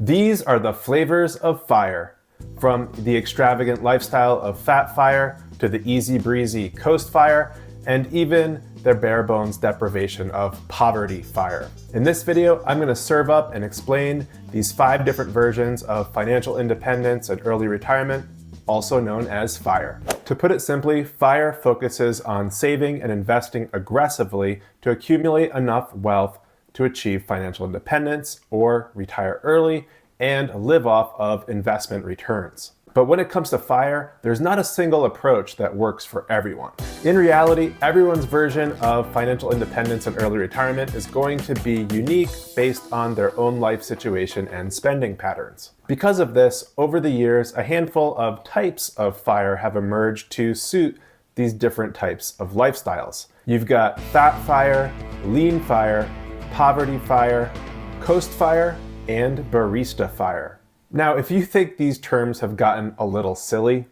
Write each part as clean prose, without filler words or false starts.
These are the flavors of fire, from the extravagant lifestyle of FatFIRE to the easy breezy CoastFIRE, and even their bare bones deprivation of PovertyFIRE. In this video, I'm going to serve up and explain these 5 different versions of financial independence and early retirement, also known as FIRE. To put it simply, FIRE focuses on saving and investing aggressively to accumulate enough wealth to achieve financial independence or retire early and live off of investment returns. But when it comes to FIRE, there's not a single approach that works for everyone. In reality, everyone's version of financial independence and early retirement is going to be unique based on their own life situation and spending patterns. Because of this, over the years, a handful of types of FIRE have emerged to suit these different types of lifestyles. You've got FatFIRE, LeanFIRE, PovertyFIRE, CoastFIRE, and BaristaFIRE. Now, if you think these terms have gotten a little silly,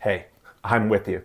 hey, I'm with you.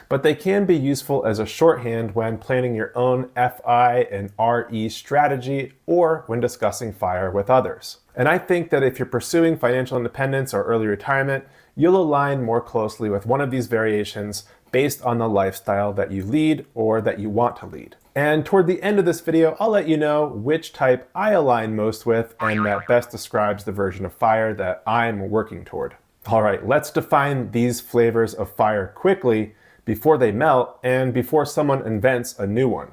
But they can be useful as a shorthand when planning your own FI and RE strategy or when discussing FIRE with others. And I think that if you're pursuing financial independence or early retirement, you'll align more closely with one of these variations based on the lifestyle that you lead or that you want to lead. And toward the end of this video, I'll let you know which type I align most with and that best describes the version of FIRE that I'm working toward. All right, let's define these flavors of FIRE quickly before they melt and before someone invents a new one.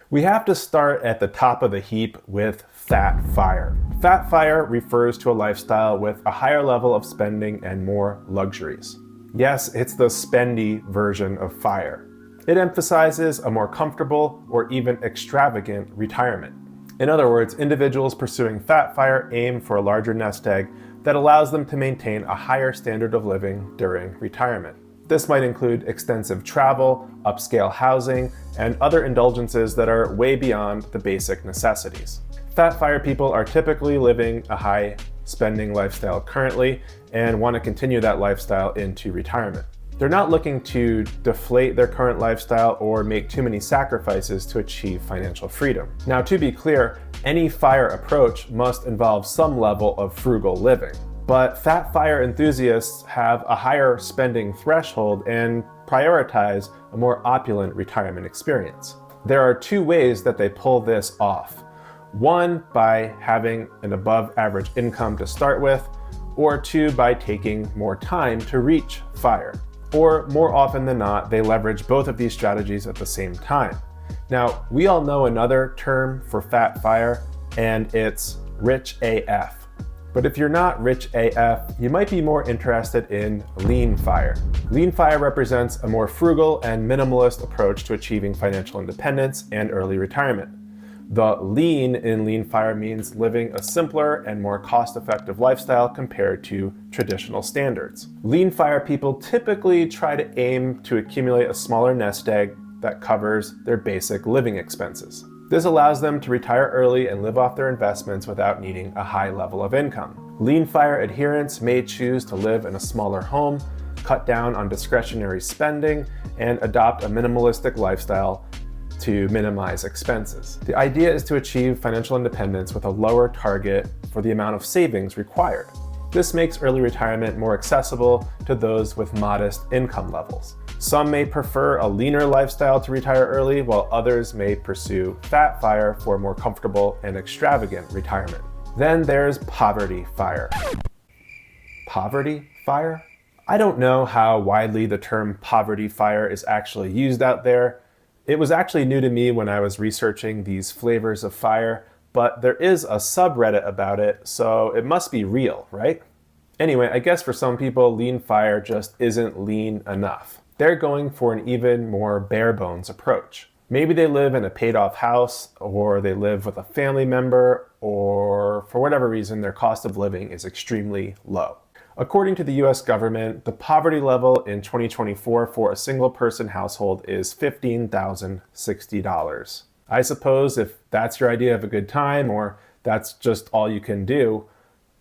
We have to start at the top of the heap with FatFIRE. FatFIRE refers to a lifestyle with a higher level of spending and more luxuries. Yes, it's the spendy version of FIRE. It emphasizes a more comfortable or even extravagant retirement. In other words, individuals pursuing FatFIRE aim for a larger nest egg that allows them to maintain a higher standard of living during retirement. This might include extensive travel, upscale housing, and other indulgences that are way beyond the basic necessities. FatFIRE people are typically living a high spending lifestyle currently and want to continue that lifestyle into retirement. They're not looking to deflate their current lifestyle or make too many sacrifices to achieve financial freedom. Now, to be clear, any FIRE approach must involve some level of frugal living. But FatFIRE enthusiasts have a higher spending threshold and prioritize a more opulent retirement experience. There are 2 ways that they pull this off. One, by having an above average income to start with, or 2, by taking more time to reach FIRE. Or more often than not, they leverage both of these strategies at the same time. Now, we all know another term for FatFIRE, and it's rich AF. But if you're not rich AF, you might be more interested in LeanFIRE. LeanFIRE represents a more frugal and minimalist approach to achieving financial independence and early retirement. The lean in LeanFIRE means living a simpler and more cost-effective lifestyle compared to traditional standards. LeanFIRE people typically try to aim to accumulate a smaller nest egg that covers their basic living expenses. This allows them to retire early and live off their investments without needing a high level of income. LeanFIRE adherents may choose to live in a smaller home, cut down on discretionary spending, and adopt a minimalistic lifestyle to minimize expenses. The idea is to achieve financial independence with a lower target for the amount of savings required. This makes early retirement more accessible to those with modest income levels. Some may prefer a leaner lifestyle to retire early, while others may pursue FatFIRE for a more comfortable and extravagant retirement. Then there's PovertyFIRE. PovertyFIRE? I don't know how widely the term PovertyFIRE is actually used out there. It was actually new to me when I was researching these flavors of FIRE, but there is a subreddit about it, so it must be real, right? Anyway, I guess for some people, LeanFIRE just isn't lean enough. They're going for an even more bare bones approach. Maybe they live in a paid off house, or they live with a family member, or for whatever reason, their cost of living is extremely low. According to the US government, the poverty level in 2024 for a single person household is $15,060. I suppose if that's your idea of a good time, or that's just all you can do,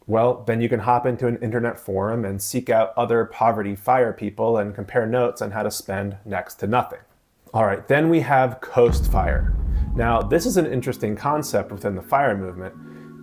well, then you can hop into an internet forum and seek out other PovertyFIRE people and compare notes on how to spend next to nothing. All right, then we have CoastFIRE. Now, this is an interesting concept within the FIRE movement.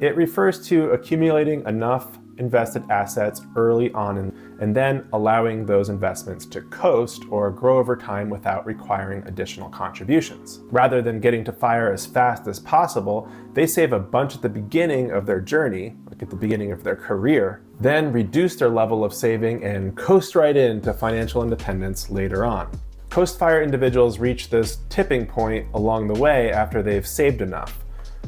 It refers to accumulating enough invested assets early on and then allowing those investments to coast or grow over time without requiring additional contributions. Rather than getting to FIRE as fast as possible, they save a bunch at the beginning of their journey, like at the beginning of their career, then reduce their level of saving and coast right into financial independence later on. CoastFIRE individuals reach this tipping point along the way after they've saved enough.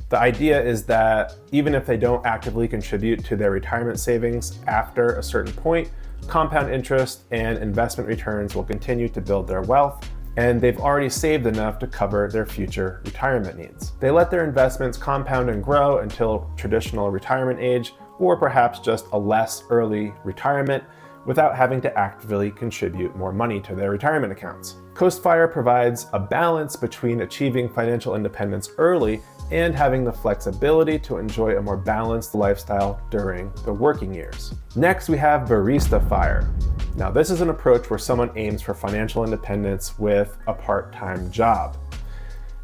The idea is that even if they don't actively contribute to their retirement savings after a certain point, compound interest and investment returns will continue to build their wealth, and they've already saved enough to cover their future retirement needs. They let their investments compound and grow until traditional retirement age, or perhaps just a less early retirement, without having to actively contribute more money to their retirement accounts. CoastFIRE provides a balance between achieving financial independence early and having the flexibility to enjoy a more balanced lifestyle during the working years. Next, we have BaristaFIRE. Now, this is an approach where someone aims for financial independence with a part-time job.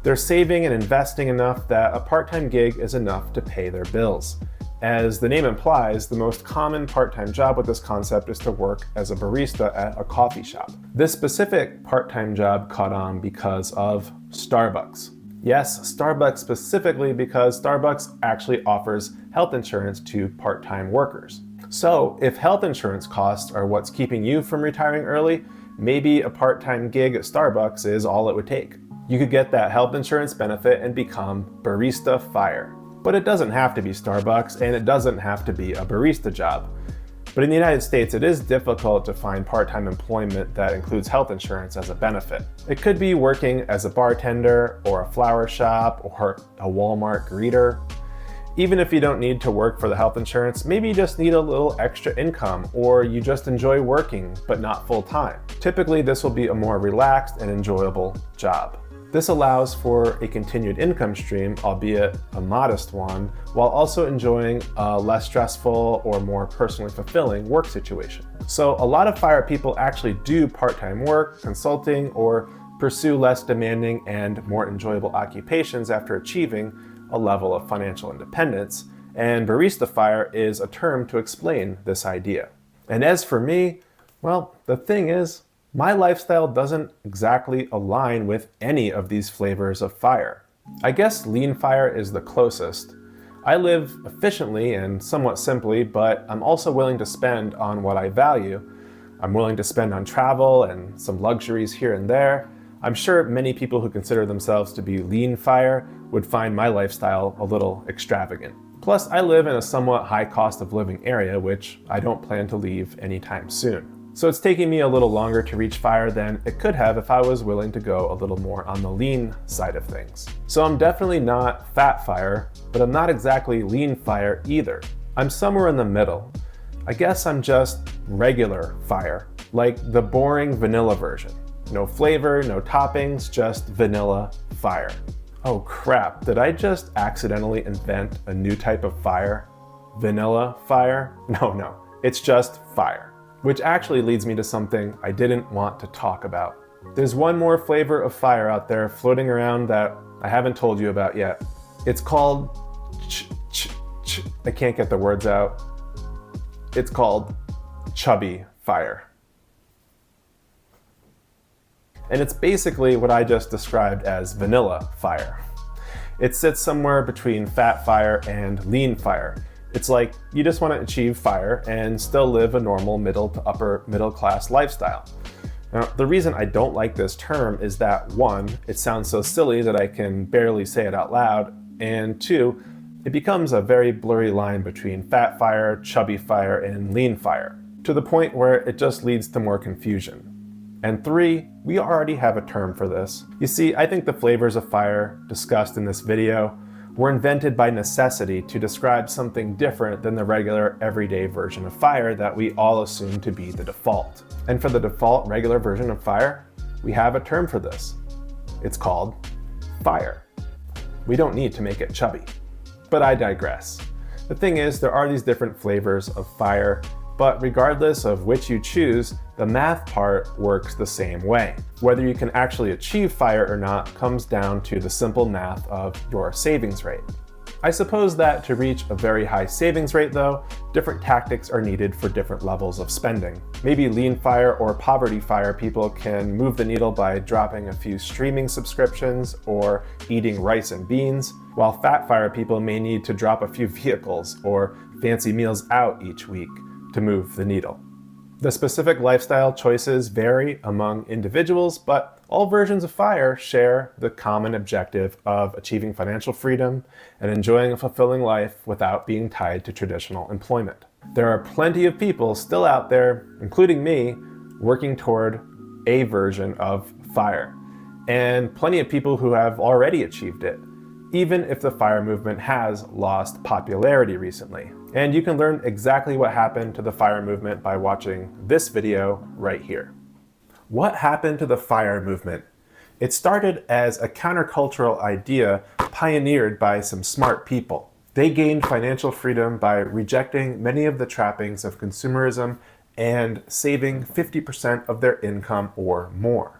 They're saving and investing enough that a part-time gig is enough to pay their bills. As the name implies, the most common part-time job with this concept is to work as a barista at a coffee shop. This specific part-time job caught on because of Starbucks. Yes, Starbucks specifically, because Starbucks actually offers health insurance to part-time workers. So if health insurance costs are what's keeping you from retiring early, maybe a part-time gig at Starbucks is all it would take. You could get that health insurance benefit and become BaristaFIRE. But it doesn't have to be Starbucks, and it doesn't have to be a barista job. But in the United States, it is difficult to find part-time employment that includes health insurance as a benefit. It could be working as a bartender, or a flower shop, or a Walmart greeter. Even if you don't need to work for the health insurance, maybe you just need a little extra income, or you just enjoy working, but not full-time. Typically, this will be a more relaxed and enjoyable job. This allows for a continued income stream, albeit a modest one, while also enjoying a less stressful or more personally fulfilling work situation. So a lot of FIRE people actually do part-time work, consulting, or pursue less demanding and more enjoyable occupations after achieving a level of financial independence, and BaristaFIRE is a term to explain this idea. And as for me, well, the thing is, my lifestyle doesn't exactly align with any of these flavors of FIRE. I guess LeanFIRE is the closest. I live efficiently and somewhat simply, but I'm also willing to spend on what I value. I'm willing to spend on travel and some luxuries here and there. I'm sure many people who consider themselves to be LeanFIRE would find my lifestyle a little extravagant. Plus, I live in a somewhat high cost of living area, which I don't plan to leave anytime soon. So it's taking me a little longer to reach FIRE than it could have if I was willing to go a little more on the lean side of things. So I'm definitely not FatFIRE, but I'm not exactly LeanFIRE either. I'm somewhere in the middle. I guess I'm just regular FIRE, like the boring vanilla version. No flavor, no toppings, just vanilla FIRE. Oh crap, did I just accidentally invent a new type of FIRE? Vanilla FIRE? No, it's just FIRE. Which actually leads me to something I didn't want to talk about. There's one more flavor of FIRE out there floating around that I haven't told you about yet. It's called I can't get the words out. It's called ChubbyFIRE. And it's basically what I just described as vanilla FIRE. It sits somewhere between FatFIRE and LeanFIRE. It's like you just want to achieve FIRE and still live a normal middle to upper middle class lifestyle. Now, the reason I don't like this term is that one, it sounds so silly that I can barely say it out loud, and two, it becomes a very blurry line between FatFIRE, ChubbyFIRE, and LeanFIRE, to the point where it just leads to more confusion. And three, we already have a term for this. You see, I think the flavors of FIRE discussed in this video were invented by necessity to describe something different than the regular everyday version of FIRE that we all assume to be the default. And for the default regular version of FIRE, we have a term for this. It's called FIRE. We don't need to make it chubby. But I digress. The thing is, there are these different flavors of FIRE, but regardless of which you choose, the math part works the same way. Whether you can actually achieve FIRE or not comes down to the simple math of your savings rate. I suppose that to reach a very high savings rate though, different tactics are needed for different levels of spending. Maybe LeanFIRE or PovertyFIRE people can move the needle by dropping a few streaming subscriptions or eating rice and beans, while FatFIRE people may need to drop a few vehicles or fancy meals out each week to move the needle. The specific lifestyle choices vary among individuals, but all versions of FIRE share the common objective of achieving financial freedom and enjoying a fulfilling life without being tied to traditional employment. There are plenty of people still out there, including me, working toward a version of FIRE, and plenty of people who have already achieved it, even if the FIRE movement has lost popularity recently. And you can learn exactly what happened to the FIRE movement by watching this video right here. What happened to the FIRE movement? It started as a countercultural idea pioneered by some smart people. They gained financial freedom by rejecting many of the trappings of consumerism and saving 50% of their income or more.